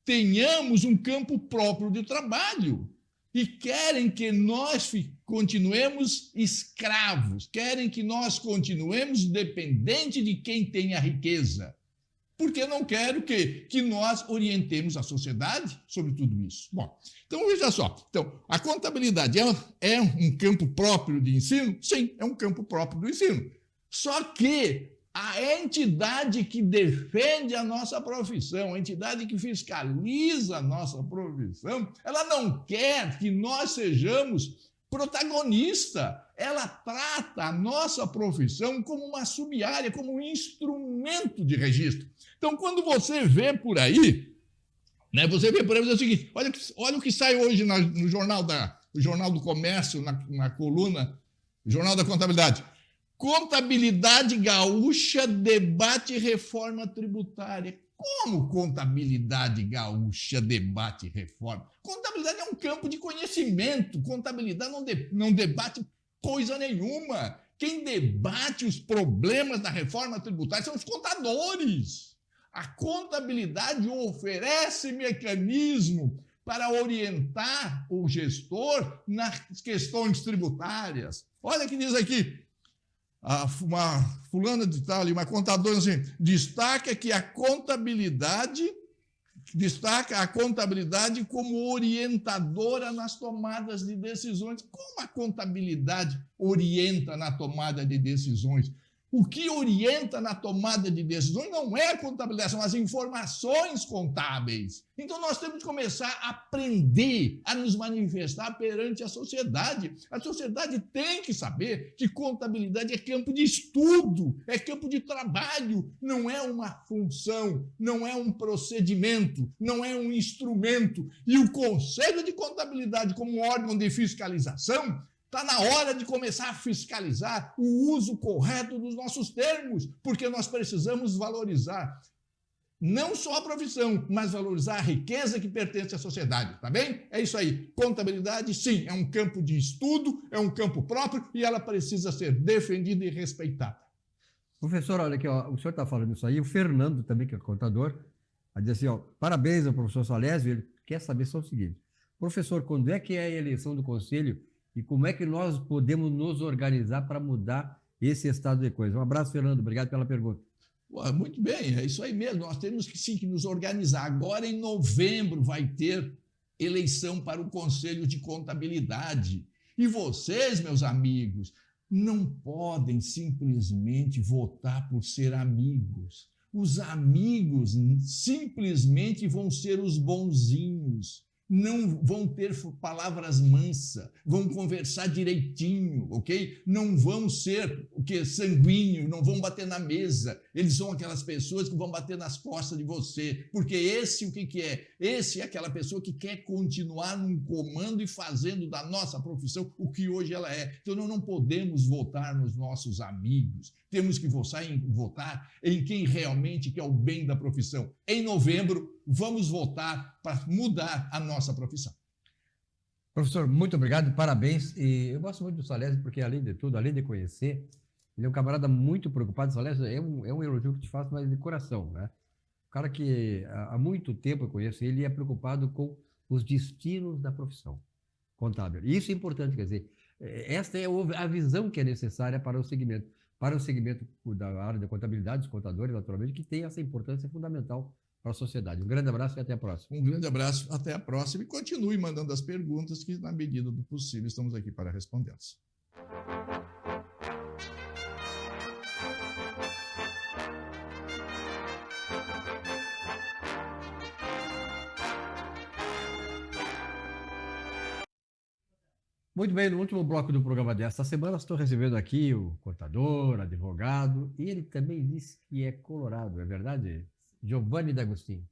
tenhamos um campo próprio de trabalho. E querem que nós continuemos escravos, querem que nós continuemos dependentes de quem tem a riqueza, porque não quero que nós orientemos a sociedade sobre tudo isso. Bom, então veja só, então, a contabilidade é um campo próprio de ensino? Sim, é um campo próprio do ensino. Só que a entidade que defende a nossa profissão, a entidade que fiscaliza a nossa profissão, ela não quer que nós sejamos protagonista. Ela trata a nossa profissão como uma sub-área, como um instrumento de registro. Então, quando você vê por aí, né, você vê por aí o seguinte, olha o que sai hoje no Jornal do Comércio, na coluna, Jornal da Contabilidade. Contabilidade gaúcha debate reforma tributária. Como contabilidade gaúcha debate reforma? Contabilidade é um campo de conhecimento. Contabilidade não debate coisa nenhuma. Quem debate os problemas da reforma tributária são os contadores. A contabilidade oferece mecanismo para orientar o gestor nas questões tributárias. Olha o que diz aqui. Uma fulana de tal, uma contadora assim, destaca a contabilidade como orientadora nas tomadas de decisões. Como a contabilidade orienta na tomada de decisões? O que orienta na tomada de decisões não é a contabilidade, são as informações contábeis. Então, nós temos que começar a aprender a nos manifestar perante a sociedade. A sociedade tem que saber que contabilidade é campo de estudo, é campo de trabalho, não é uma função, não é um procedimento, não é um instrumento. E o Conselho de Contabilidade, como órgão de fiscalização, está na hora de começar a fiscalizar o uso correto dos nossos termos, porque nós precisamos valorizar não só a profissão, mas valorizar a riqueza que pertence à sociedade, tá bem? É isso aí. Contabilidade, sim, é um campo de estudo, é um campo próprio e ela precisa ser defendida e respeitada. Professor, olha aqui, ó, o senhor está falando isso aí, o Fernando também, que é contador, a dizer assim, ó, parabéns ao professor Salésio, ele quer saber só o seguinte, professor, quando é que é a eleição do conselho e como é que nós podemos nos organizar para mudar esse estado de coisas? Um abraço, Fernando. Obrigado pela pergunta. Muito bem, é isso aí mesmo. Nós temos que sim que nos organizar. Agora, em novembro, vai ter eleição para o Conselho de Contabilidade. E vocês, meus amigos, não podem simplesmente votar por ser amigos. Os amigos simplesmente vão ser os bonzinhos, não vão ter palavras mansas, vão conversar direitinho, ok? Não vão ser o que sanguíneo, não vão bater na mesa. Eles são aquelas pessoas que vão bater nas costas de você, porque esse o que é? Esse é aquela pessoa que quer continuar num comando e fazendo da nossa profissão o que hoje ela é. Então nós não podemos votar nos nossos amigos. Temos que votar em quem realmente quer o bem da profissão. Em novembro, vamos votar para mudar a nossa profissão. Professor, muito obrigado, parabéns. E eu gosto muito do Salésio porque, além de tudo, além de conhecer, ele é um camarada muito preocupado. Salésio é um elogio que te faço, mas de coração, né? Um cara que há muito tempo eu conheço, ele é preocupado com os destinos da profissão contábil. E isso é importante, quer dizer, esta é a visão que é necessária para o segmento da área da contabilidade, dos contadores, naturalmente, que tem essa importância fundamental para a sociedade. Um grande abraço e até a próxima. Um grande abraço, até a próxima, e continue mandando as perguntas que, na medida do possível, estamos aqui para respondê-las. Muito bem, no último bloco do programa desta semana, estou recebendo aqui o contador, advogado, e ele também disse que é colorado, é verdade? Giovanni D'Agostino.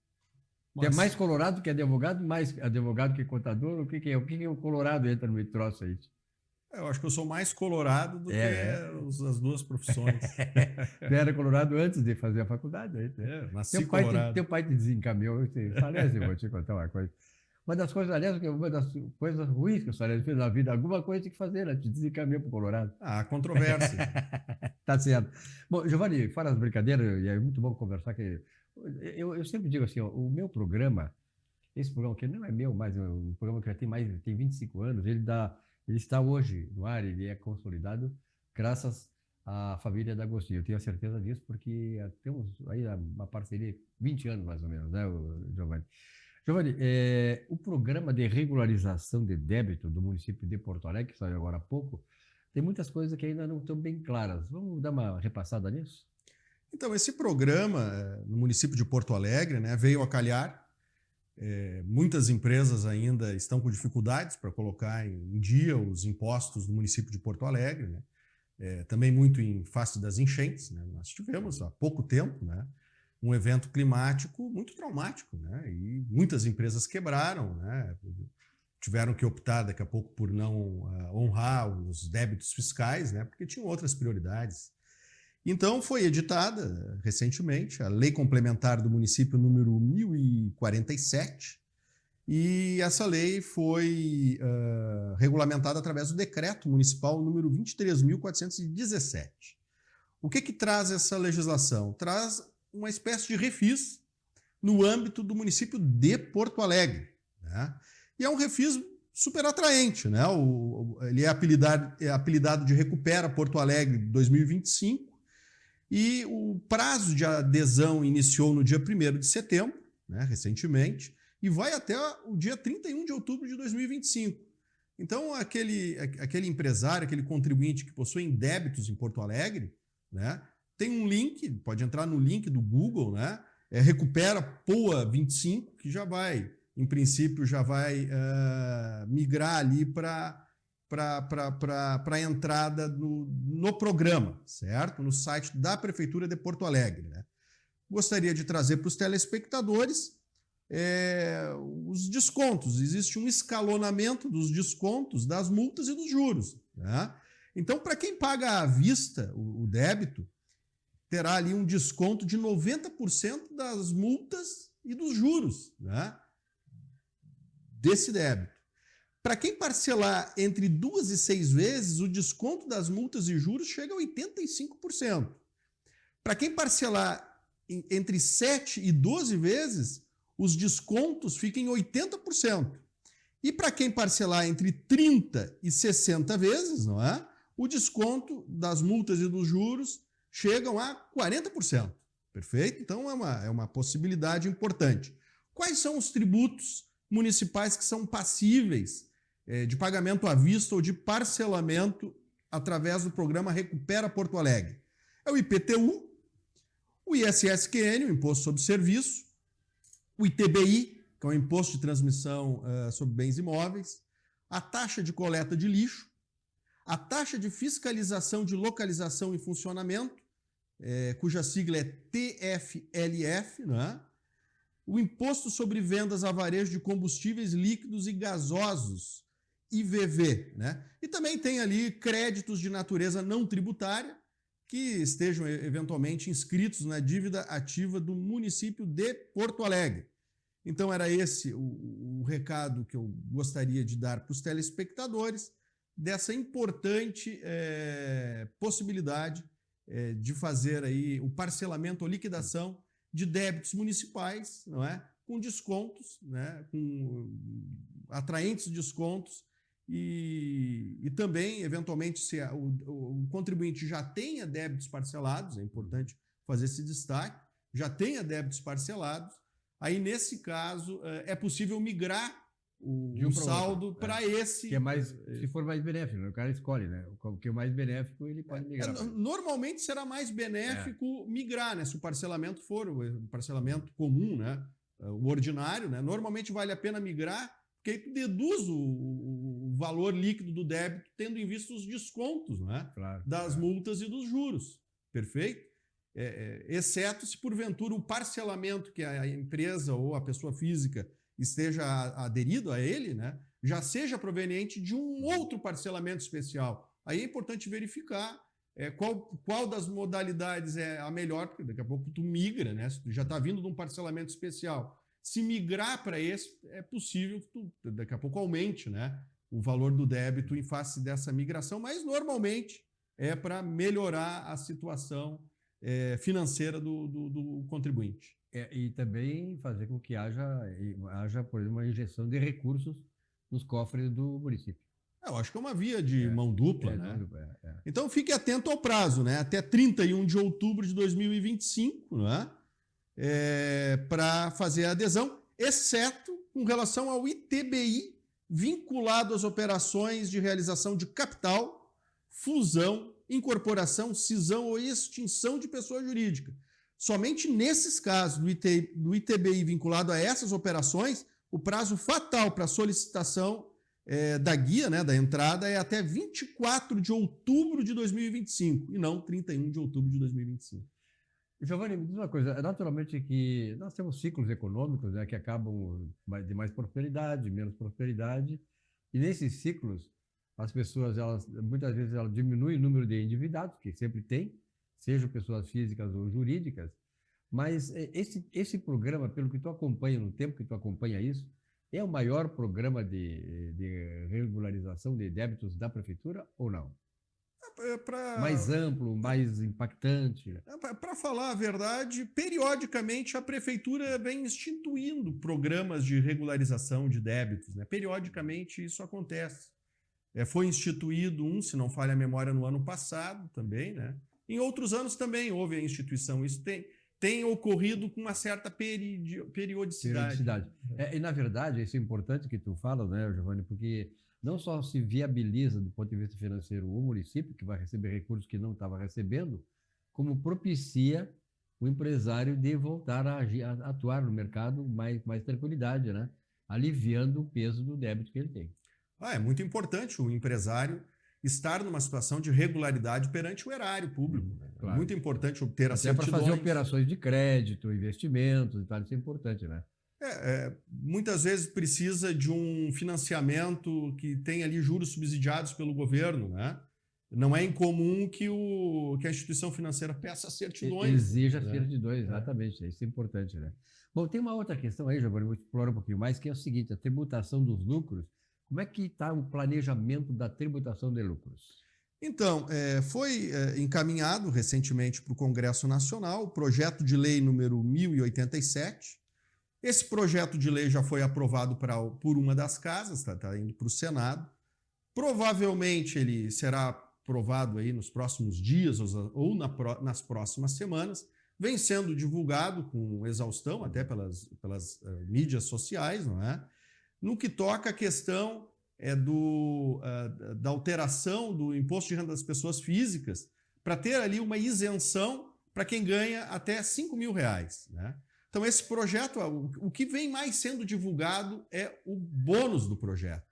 Que é mais colorado que advogado, mais advogado que contador, o que é o colorado entra no troço aí? Eu acho que eu sou mais colorado do que as duas profissões. Era colorado antes de fazer a faculdade. Né? Nasci colorado. Teu pai te desencaminhou. Salésio, eu vou te contar uma coisa. Uma das coisas, aliás, uma das coisas ruins que o Salésio fez na vida, alguma coisa tem que fazer, né? Te desencaminhou para o Colorado. Ah, controvérsia. Tá certo. Bom, Giovanni, fora as brincadeiras, e é muito bom conversar, que eu sempre digo assim, ó, o meu programa, esse programa que não é meu, mas é um programa que já tem 25 anos, ele está hoje no ar, ele é consolidado graças à família D'Agostino. Eu tenho a certeza disso, porque temos aí uma parceria, 20 anos mais ou menos, né, Giovanni? Giovanni, o programa de regularização de débito do município de Porto Alegre, que saiu agora há pouco, tem muitas coisas que ainda não estão bem claras. Vamos dar uma repassada nisso? Então, esse programa no município de Porto Alegre, né, veio a calhar. Muitas empresas ainda estão com dificuldades para colocar em dia os impostos do município de Porto Alegre, né? Também muito em face das enchentes, né? Nós tivemos há pouco tempo, né, um evento climático muito traumático, né? E muitas empresas quebraram, né? Tiveram que optar daqui a pouco por não honrar os débitos fiscais, né? Porque tinham outras prioridades. Então foi editada recentemente a Lei Complementar do Município número 1047, e essa lei foi regulamentada através do Decreto Municipal número 23.417. O que traz essa legislação? Traz uma espécie de refis no âmbito do município de Porto Alegre, né? E é um refis super atraente, né? Ele é apelidado de Recupera Porto Alegre 2025, e o prazo de adesão iniciou no dia 1º de setembro, né, recentemente, e vai até o dia 31 de outubro de 2025. Então, aquele empresário, aquele contribuinte que possui débitos em Porto Alegre, né, tem um link, pode entrar no link do Google, né, Recupera POA 25, que já vai, em princípio, já vai migrar ali para a entrada no programa, certo? No site da Prefeitura de Porto Alegre, né? Gostaria de trazer para os telespectadores os descontos. Existe um escalonamento dos descontos, das multas e dos juros, né? Então, para quem paga à vista o débito, terá ali um desconto de 90% das multas e dos juros, né, desse débito. Para quem parcelar entre 2 e 6 vezes, o desconto das multas e juros chega a 85%. Para quem parcelar entre 7 e 12 vezes, os descontos ficam em 80%. E para quem parcelar entre 30 e 60 vezes, não é? O desconto das multas e dos juros chegam a 40%. Perfeito? Então é uma possibilidade importante. Quais são os tributos municipais que são passíveis de pagamento à vista ou de parcelamento através do programa Recupera Porto Alegre? É o IPTU, o ISSQN, o Imposto sobre Serviço, o ITBI, que é o Imposto de Transmissão sobre Bens Imóveis, a taxa de coleta de lixo, a taxa de fiscalização de localização e funcionamento, cuja sigla é TFLF, né? O Imposto sobre Vendas a Varejo de Combustíveis Líquidos e Gasosos, IVV, né? E também tem ali créditos de natureza não tributária que estejam eventualmente inscritos na dívida ativa do município de Porto Alegre. Então era esse o recado que eu gostaria de dar para os telespectadores dessa importante possibilidade de fazer aí o parcelamento ou liquidação de débitos municipais, não é? Com descontos, né? Com atraentes descontos e também, eventualmente, se o contribuinte já tenha débitos parcelados, é importante fazer esse destaque, já tenha débitos parcelados, aí nesse caso é possível migrar o saldo para esse... Que é mais, se for mais benéfico, o cara escolhe, né? O que é mais benéfico, ele pode migrar. Normalmente será mais benéfico migrar, né? Se o parcelamento for o parcelamento comum, né? O ordinário, né? Normalmente vale a pena migrar, porque aí tu deduz o valor líquido do débito tendo em vista os descontos, né? Claro, das multas e dos juros. Perfeito? Exceto se porventura o parcelamento que a empresa ou a pessoa física esteja aderido a ele, né, já seja proveniente de um outro parcelamento especial. Aí é importante verificar qual das modalidades é a melhor, porque daqui a pouco tu migra, né? Se tu já está vindo de um parcelamento especial. Se migrar para esse, é possível que tu daqui a pouco aumente, né, o valor do débito em face dessa migração, mas normalmente é para melhorar a situação financeira do contribuinte. E também fazer com que haja, por exemplo, uma injeção de recursos nos cofres do município. Eu acho que é uma via de mão dupla, né? Mão dupla, Então fique atento ao prazo, né? Até 31 de outubro de 2025, né? Para fazer a adesão, exceto com relação ao ITBI vinculado às operações de realização de capital, fusão, incorporação, cisão ou extinção de pessoa jurídica. Somente nesses casos do ITBI vinculado a essas operações, o prazo fatal para solicitação da guia, né, da entrada, é até 24 de outubro de 2025 e não 31 de outubro de 2025. Giovanni, me diz uma coisa, naturalmente que nós temos ciclos econômicos, né, que acabam de mais prosperidade, menos prosperidade, e nesses ciclos as pessoas, muitas vezes, diminuem o número de endividados, que sempre tem, sejam pessoas físicas ou jurídicas, mas esse programa, pelo que tu acompanha, no tempo que tu acompanha isso, é o maior programa de regularização de débitos da prefeitura ou não? Mais amplo, mais impactante? Para falar a verdade, periodicamente a prefeitura vem instituindo programas de regularização de débitos, né? Periodicamente isso acontece. Foi instituído se não falha a memória, no ano passado também, né? Em outros anos também houve a instituição. Isso tem ocorrido com uma certa periodicidade. E, na verdade, isso é importante que tu fala, né, Giovanni, porque não só se viabiliza do ponto de vista financeiro o município, que vai receber recursos que não estava recebendo, como propicia o empresário de voltar a atuar no mercado mais tranquilidade, né? Aliviando o peso do débito que ele tem. É muito importante o empresário estar numa situação de regularidade perante o erário público. Claro. É muito importante obter a certidões. Até para fazer operações de crédito, investimentos e tal, isso é importante, né? Muitas vezes precisa de um financiamento que tenha ali juros subsidiados pelo governo, né? Não é incomum que a instituição financeira peça certidões. Exija certidões, exatamente. Isso é importante, né? Bom, tem uma outra questão aí, Giovanni, vou explorar um pouquinho mais, que é o seguinte, a tributação dos lucros. Como é que está o planejamento da tributação de lucros? Então, foi encaminhado recentemente para o Congresso Nacional o projeto de lei número 1087. Esse projeto de lei já foi aprovado por uma das casas, está indo para o Senado. Provavelmente ele será aprovado aí nos próximos dias ou nas próximas semanas. Vem sendo divulgado com exaustão, até pelas mídias sociais, não é? No que toca à questão da alteração do imposto de renda das pessoas físicas, para ter ali uma isenção para quem ganha até R$5.000. Né? Então, esse projeto, o que vem mais sendo divulgado é o bônus do projeto,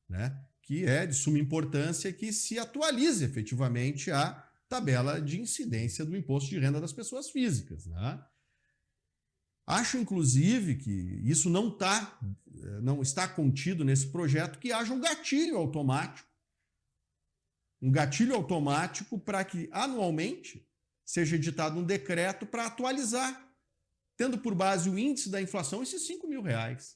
né? Que é de suma importância que se atualize efetivamente a tabela de incidência do imposto de renda das pessoas físicas. Né? Acho, inclusive, que isso não está contido nesse projeto, que haja um gatilho automático. Um gatilho automático para que, anualmente, seja editado um decreto para atualizar, tendo por base o índice da inflação, esses R$5.000.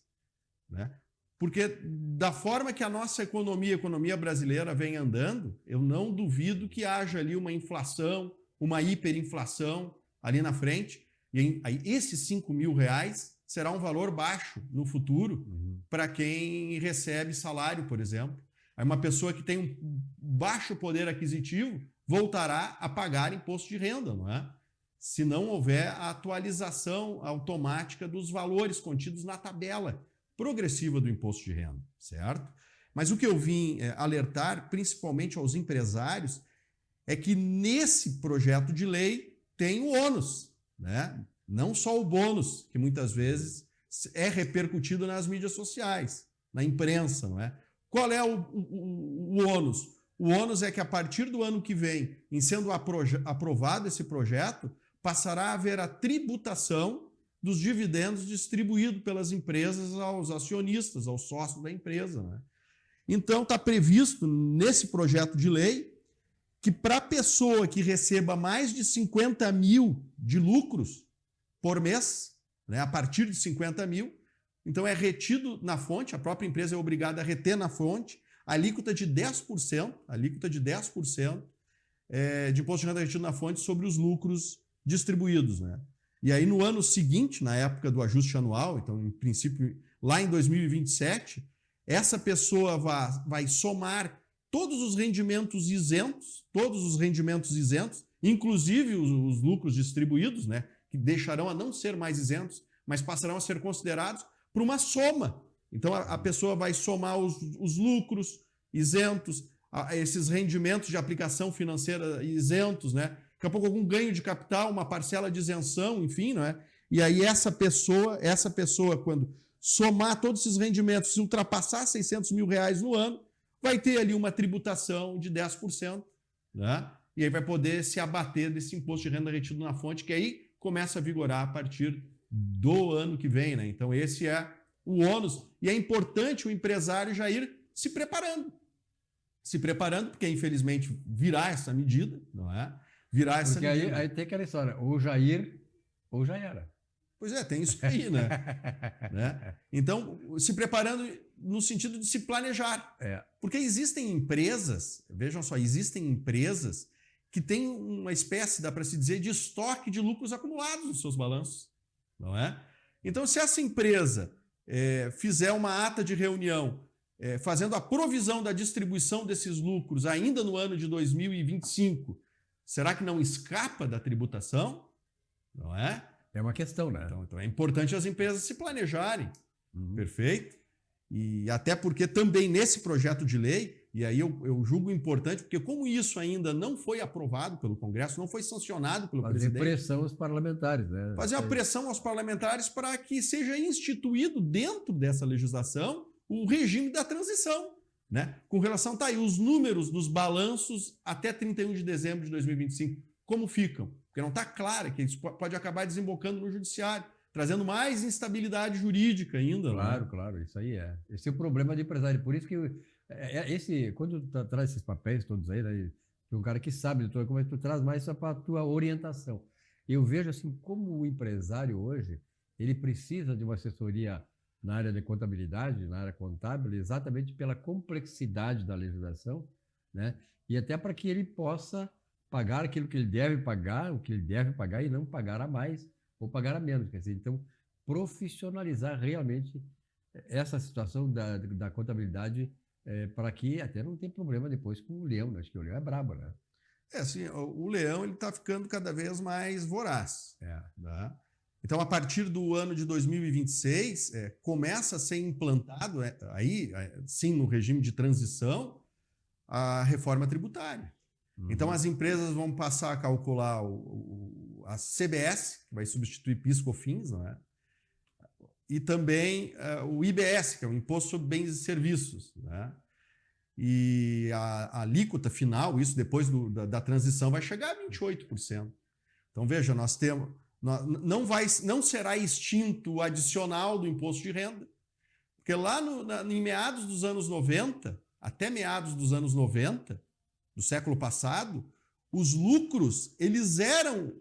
Né? Porque, da forma que a nossa economia brasileira vem andando, eu não duvido que haja ali uma inflação, uma hiperinflação ali na frente. E aí, esses R$5.000 será um valor baixo no futuro para quem recebe salário, por exemplo. Aí uma pessoa que tem um baixo poder aquisitivo voltará a pagar imposto de renda, não é? Se não houver a atualização automática dos valores contidos na tabela progressiva do imposto de renda, certo? Mas o que eu vim alertar, principalmente aos empresários, é que nesse projeto de lei tem o ônus, né? Não só o bônus, que muitas vezes é repercutido nas mídias sociais, na imprensa, não é? Qual é o ônus? O ônus é que a partir do ano que vem, em sendo aprovado esse projeto, passará a haver a tributação dos dividendos distribuídos pelas empresas aos acionistas, aos sócios da empresa. Né? Então, está previsto nesse projeto de lei que para a pessoa que receba mais de 50 mil de lucros por mês, né, a partir de 50 mil, então é retido na fonte, a própria empresa é obrigada a reter na fonte a alíquota de 10%, de imposto de renda retido na fonte sobre os lucros distribuídos. Né? E aí, no ano seguinte, na época do ajuste anual, então, em princípio, lá em 2027, essa pessoa vai somar todos os rendimentos isentos, inclusive os lucros distribuídos, né, que deixarão a não ser mais isentos, mas passarão a ser considerados por uma soma. Então, a pessoa vai somar os lucros isentos, esses rendimentos de aplicação financeira isentos, né? Daqui a pouco algum ganho de capital, uma parcela de isenção, enfim, não é? E aí essa pessoa, quando somar todos esses rendimentos, se ultrapassar R$600 mil no ano, vai ter ali uma tributação de 10%, né? E aí vai poder se abater desse imposto de renda retido na fonte, que aí começa a vigorar a partir do ano que vem, né? Então esse é o ônus. E é importante o empresário já ir se preparando, porque infelizmente virá essa medida, não é? Porque aí tem aquela história, ou já ir, ou já era. Pois é, tem isso aí, né? Então, se preparando no sentido de se planejar. Porque existem empresas, vejam só, que têm uma espécie, dá para se dizer, de estoque de lucros acumulados nos seus balanços, não é? Então, se essa empresa fizer uma ata de reunião fazendo a provisão da distribuição desses lucros ainda no ano de 2025, será que não escapa da tributação? Não é? É uma questão, né? Então é importante as empresas se planejarem, perfeito? E até porque também nesse projeto de lei, e aí eu julgo importante, porque como isso ainda não foi aprovado pelo Congresso, não foi sancionado pelo presidente. Fazer pressão aos parlamentares, né? Fazer uma pressão aos parlamentares para que seja instituído dentro dessa legislação o regime da transição, né? Com relação, tá aí, os números dos balanços até 31 de dezembro de 2025, como ficam? Porque não está claro, que isso pode acabar desembocando no judiciário, trazendo mais instabilidade jurídica ainda. Claro, né? claro, isso aí é. Esse é o problema de empresário. Por isso que quando tu traz esses papéis todos aí, né, um cara que sabe, como é que tu traz mais isso para a tua orientação. Eu vejo assim, como o empresário hoje, ele precisa de uma assessoria na área de contabilidade, na área contábil, exatamente pela complexidade da legislação, né? E até para que ele possa pagar aquilo que ele deve pagar, o que ele deve pagar e não pagar a mais ou pagar a menos. Quer dizer, então, profissionalizar realmente essa situação da contabilidade para que até não tenha problema depois com o leão, né? Acho que o leão é brabo, né? Assim, o leão está ficando cada vez mais voraz. Tá? Então, a partir do ano de 2026, começa a ser implantado, sim, no regime de transição, a reforma tributária. Então, as empresas vão passar a calcular a CBS, que vai substituir PIS/COFINS, não é? E também o IBS, que é o Imposto sobre Bens e Serviços, né? E a alíquota final, isso depois da transição, vai chegar a 28%. Então, veja, nós temos... Não será extinto o adicional do imposto de renda, porque lá em meados dos anos 90, até meados dos anos 90, do século passado, os lucros eles eram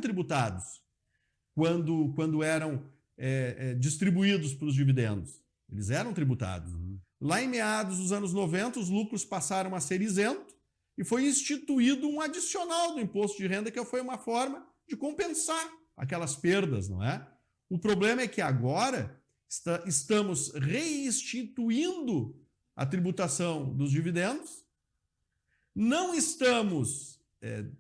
tributados quando eram distribuídos para os dividendos. Eles eram tributados. Lá em meados dos anos 90, os lucros passaram a ser isentos e foi instituído um adicional do imposto de renda, que foi uma forma de compensar aquelas perdas, não é? O problema é que agora estamos reinstituindo a tributação dos dividendos, não estamos,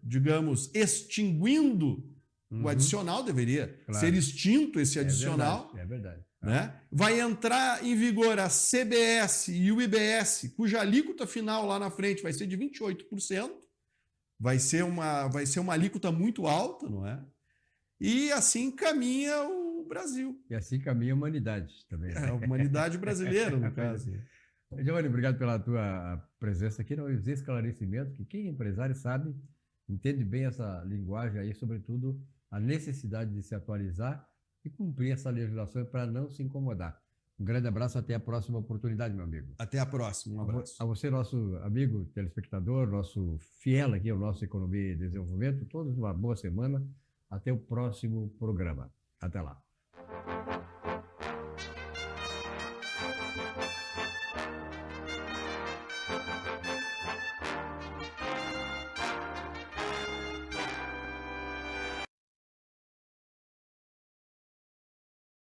digamos, extinguindo o adicional, deveria ser extinto esse adicional. É verdade. Né? Vai entrar em vigor a CBS e o IBS, cuja alíquota final lá na frente vai ser de 28%. Vai ser uma alíquota muito alta, não é? E assim caminha o Brasil. E assim caminha a humanidade também. Né? A humanidade brasileira, no caso. Giovanni, obrigado pela tua presença aqui, esse esclarecimento, que quem é empresário sabe, entende bem essa linguagem aí, sobretudo a necessidade de se atualizar e cumprir essa legislação para não se incomodar. Um grande abraço, até a próxima oportunidade, meu amigo. Até a próxima, um abraço. A você, nosso amigo telespectador, nosso fiel aqui ao nosso Economia e Desenvolvimento, todos uma boa semana. Até o próximo programa. Até lá.